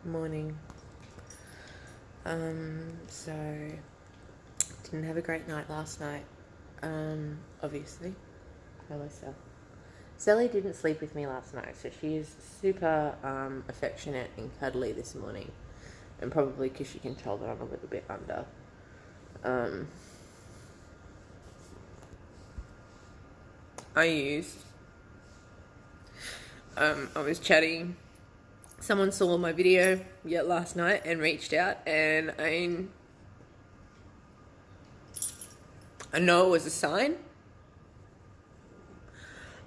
morning. So didn't have a great night last night. Obviously. Hello, Sel. Sally didn't sleep with me last night, so she is super affectionate and cuddly this morning, and probably because she can tell that I'm a little bit under. I was chatting. Someone saw my video last night and reached out, and I know it was a sign.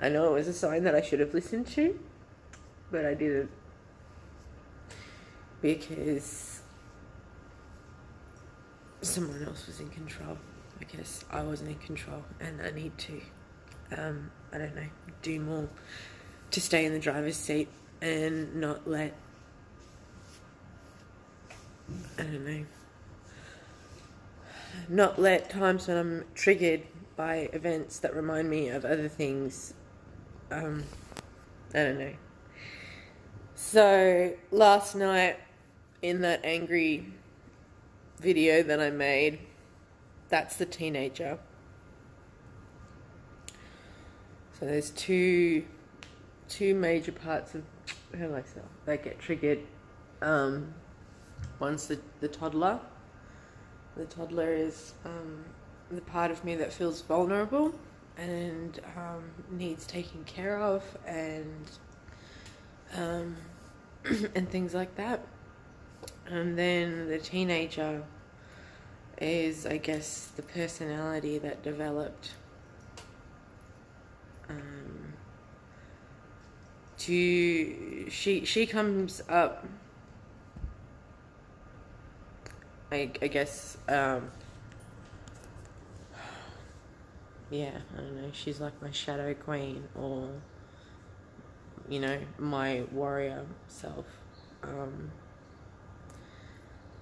I know it was a sign that I should have listened to, but I didn't, because someone else was in control. I guess I wasn't in control, and I need to, I don't know, do more to stay in the driver's seat and not let, not let times when I'm triggered by events that remind me of other things, I don't know. So last night, in that angry video that I made, that's the teenager. So there's two major parts of myself that get triggered. One's the toddler. The toddler is the part of me that feels vulnerable and needs taking care of, and and things like that. And then the teenager is, I guess, the personality that developed she comes up, I guess, I don't know, she's like my shadow queen, or, my warrior self,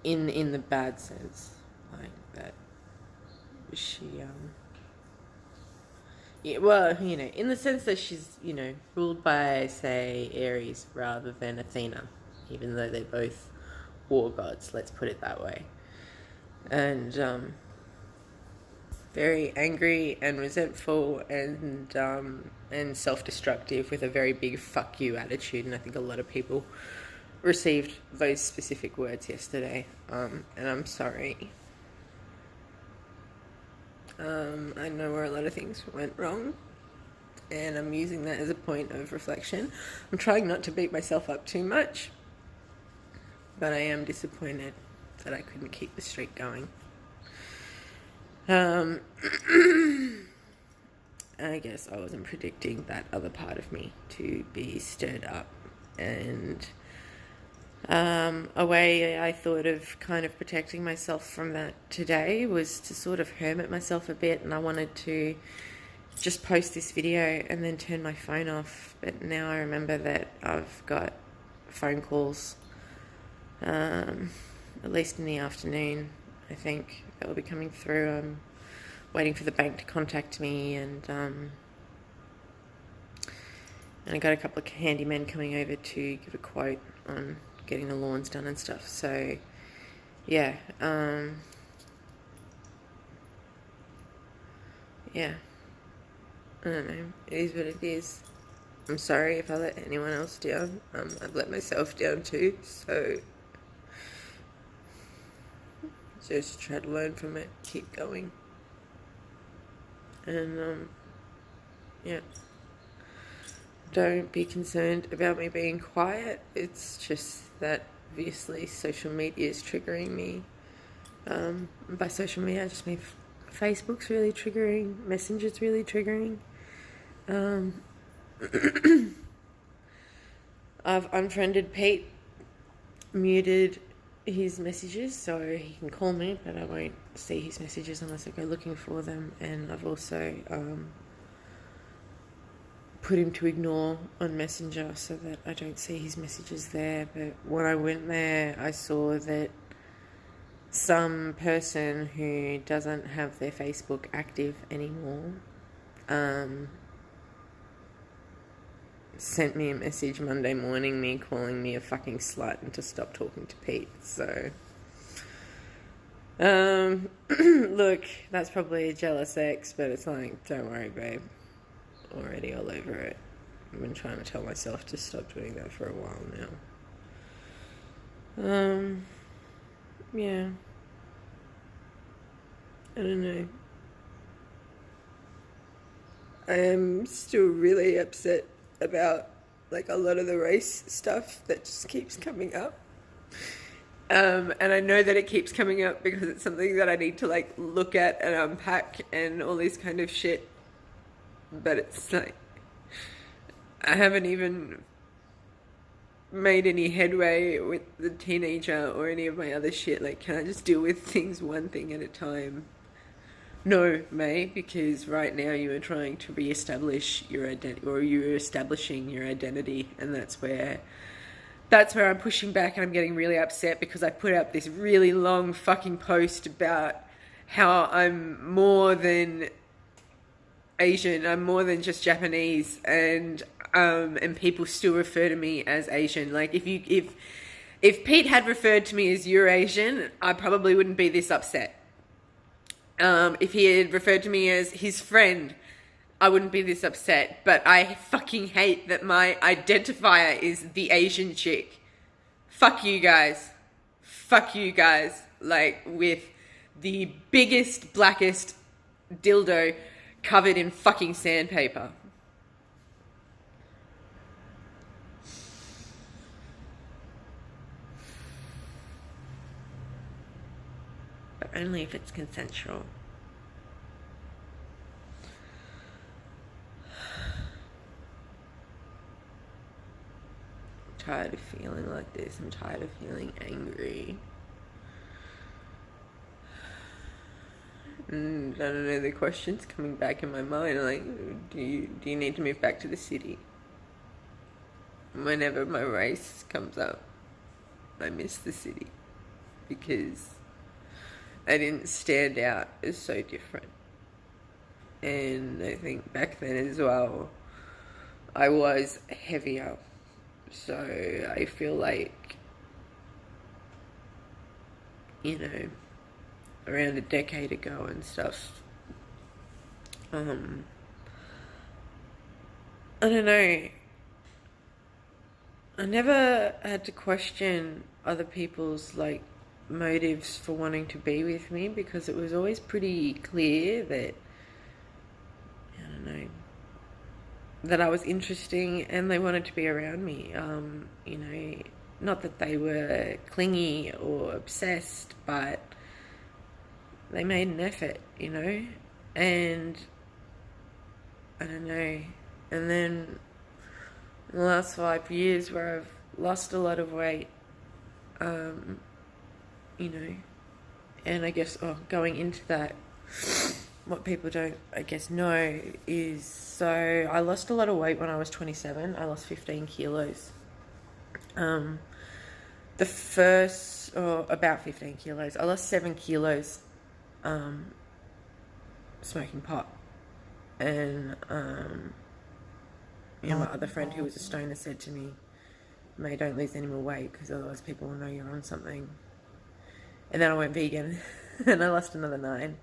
in the bad sense, like that she, in the sense that she's, ruled by, say, Aries rather than Athena, even though they're both war gods, let's put it that way. And very angry and resentful and self-destructive, with a very big fuck you attitude. And I think a lot of people received those specific words yesterday, and I'm sorry. I know where a lot of things went wrong, and I'm using that as a point of reflection. I'm trying not to beat myself up too much, but I am disappointed that I couldn't keep the streak going. I guess I wasn't predicting that other part of me to be stirred up, and a way I thought of kind of protecting myself from that today was to sort of hermit myself a bit, and I wanted to just post this video and then turn my phone off. But now I remember that I've got phone calls, at least in the afternoon, I think, that will be coming through. I'm waiting for the bank to contact me, and I got a couple of handymen coming over to give a quote on getting the lawns done and stuff. So yeah, I don't know, it is what it is. I'm sorry if I let anyone else down. I've let myself down too, so just try to learn from it, keep going, and don't be concerned about me being quiet. It's just that obviously social media is triggering me. By social media, I just mean Facebook's really triggering, Messenger's really triggering. I've unfriended Pete, muted his messages so he can call me, but I won't see his messages unless I go looking for them. And I've also put him to ignore on Messenger so that I don't see his messages there. But when I went there, I saw that some person who doesn't have their Facebook active anymore sent me a message Monday morning, me calling me a fucking slut and to stop talking to Pete. So, look, that's probably a jealous ex, but it's like, don't worry, babe. Already all over it. I've been trying to tell myself to stop doing that for a while now. Yeah. I don't know. I am still really upset about like a lot of the race stuff that just keeps coming up. And I know that it keeps coming up because it's something that I need to like look at and unpack and all this kind of shit. But it's like, I haven't even made any headway with the teenager or any of my other shit. Like, can I just deal with things one thing at a time? No, May, because right now you are trying to re-establish your identity, or you're establishing your identity, and that's where I'm pushing back, and I'm getting really upset because I put up this really long fucking post about how I'm more than Asian, I'm more than just Japanese, and people still refer to me as Asian. Like, if Pete had referred to me as Eurasian, I probably wouldn't be this upset. If he had referred to me as his friend, I wouldn't be this upset. But I fucking hate that my identifier is the Asian chick. Fuck you guys. Fuck you guys. Like, with the biggest, blackest dildo covered in fucking sandpaper. But only if it's consensual. I'm tired of feeling like this. I'm tired of feeling angry. And I don't know, the questions coming back in my mind, like, do you need to move back to the city? Whenever my race comes up, I miss the city because I didn't stand out as so different. And I think back then as well, I was heavier. So I feel like, you know, around a decade ago and stuff, I don't know, I never had to question other people's like motives for wanting to be with me because it was always pretty clear that, I don't know, that I was interesting and they wanted to be around me. You know, not that they were clingy or obsessed, but they made an effort, you know, and I don't know. And then in the last 5 years where I've lost a lot of weight, you know, and I guess, going into that, what people don't, I guess, know is, so I lost a lot of weight when I was 27. I lost 15 kilos. About 15 kilos. I lost 7 kilos smoking pot. And, you know, my other friend who was a stoner said to me, May, don't lose any more weight because otherwise people will know you're on something. And then I went vegan and I lost another 9.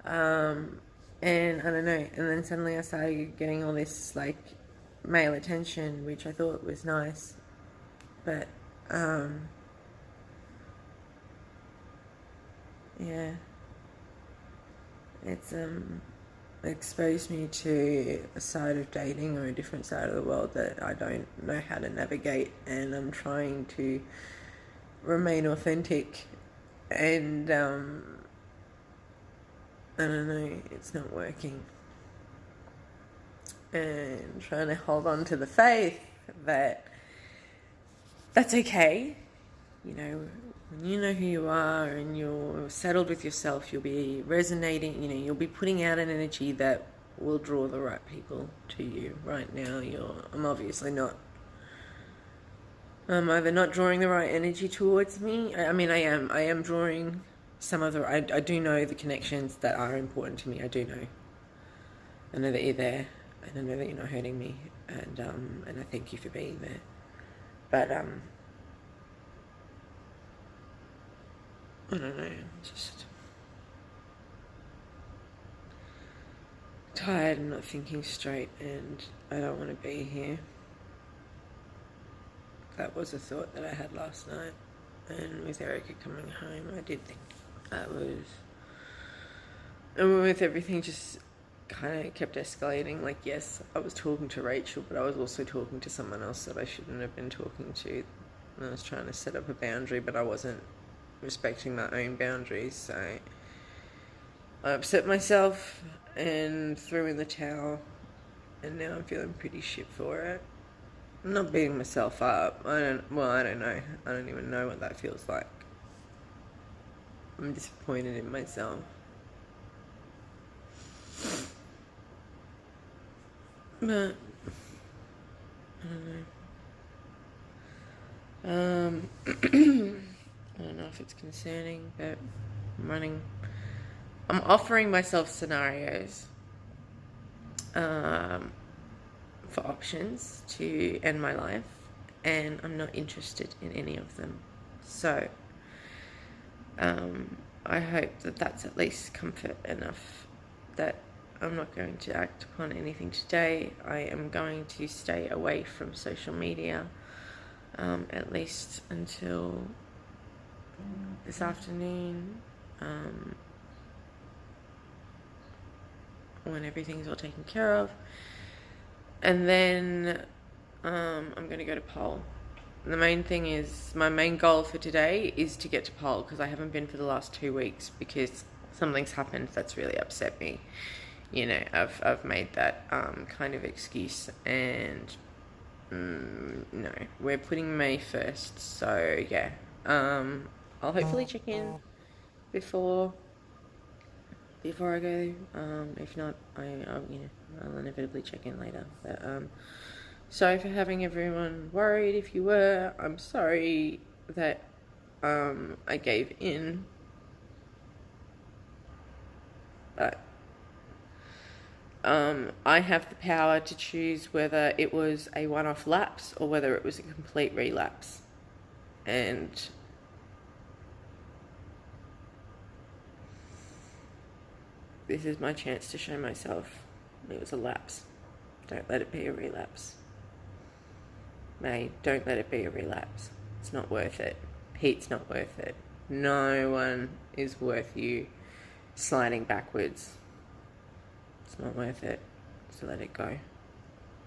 And I don't know. And then suddenly I started getting all this like male attention, which I thought was nice. But, yeah, it's, exposed me to a side of dating or a different side of the world that I don't know how to navigate, and I'm trying to remain authentic, and I don't know, it's not working, and trying to hold on to the faith that that's okay. You know, when you know who you are and you're settled with yourself, you'll be resonating, you know, you'll be putting out an energy that will draw the right people to you. Right now, I'm obviously not. I'm either not drawing the right energy towards me. I mean, I am drawing some of the, I do know the connections that are important to me. I do know. I know that you're there. And I know that you're not hurting me. and I thank you for being there. But I don't know, I'm just tired and not thinking straight, and I don't want to be here. That was a thought that I had last night, and with Erica coming home, I did think that was, and with everything just kind of kept escalating. Like, yes, I was talking to Rachel, but I was also talking to someone else that I shouldn't have been talking to. And I was trying to set up a boundary, but I wasn't respecting my own boundaries, so I upset myself and threw in the towel, and now I'm feeling pretty shit for it. I'm not beating myself up. I don't know. I don't even know what that feels like. I'm disappointed in myself. But I don't know. I don't know if it's concerning, but I'm offering myself scenarios for options to end my life, and I'm not interested in any of them. So I hope that that's at least comfort enough that I'm not going to act upon anything today. I am going to stay away from social media at least until this afternoon, when everything's all taken care of. And then I'm going to go to pole. The main thing is, my main goal for today is to get to pole, because I haven't been for the last 2 weeks because something's happened that's really upset me. You know, I've made that kind of excuse, and no, we're putting May first, so yeah. I'll hopefully check in before I go. If not, I'll inevitably check in later. But sorry for having everyone worried. If you were, I'm sorry that I gave in. But I have the power to choose whether it was a one-off lapse or whether it was a complete relapse. And this is my chance to show myself it was a lapse. Don't let it be a relapse. May, don't let it be a relapse. It's not worth it. Pete's not worth it. No one is worth you sliding backwards. It's not worth it. So let it go.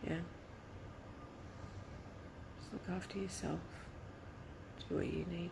Yeah? Just look after yourself. Do what you need.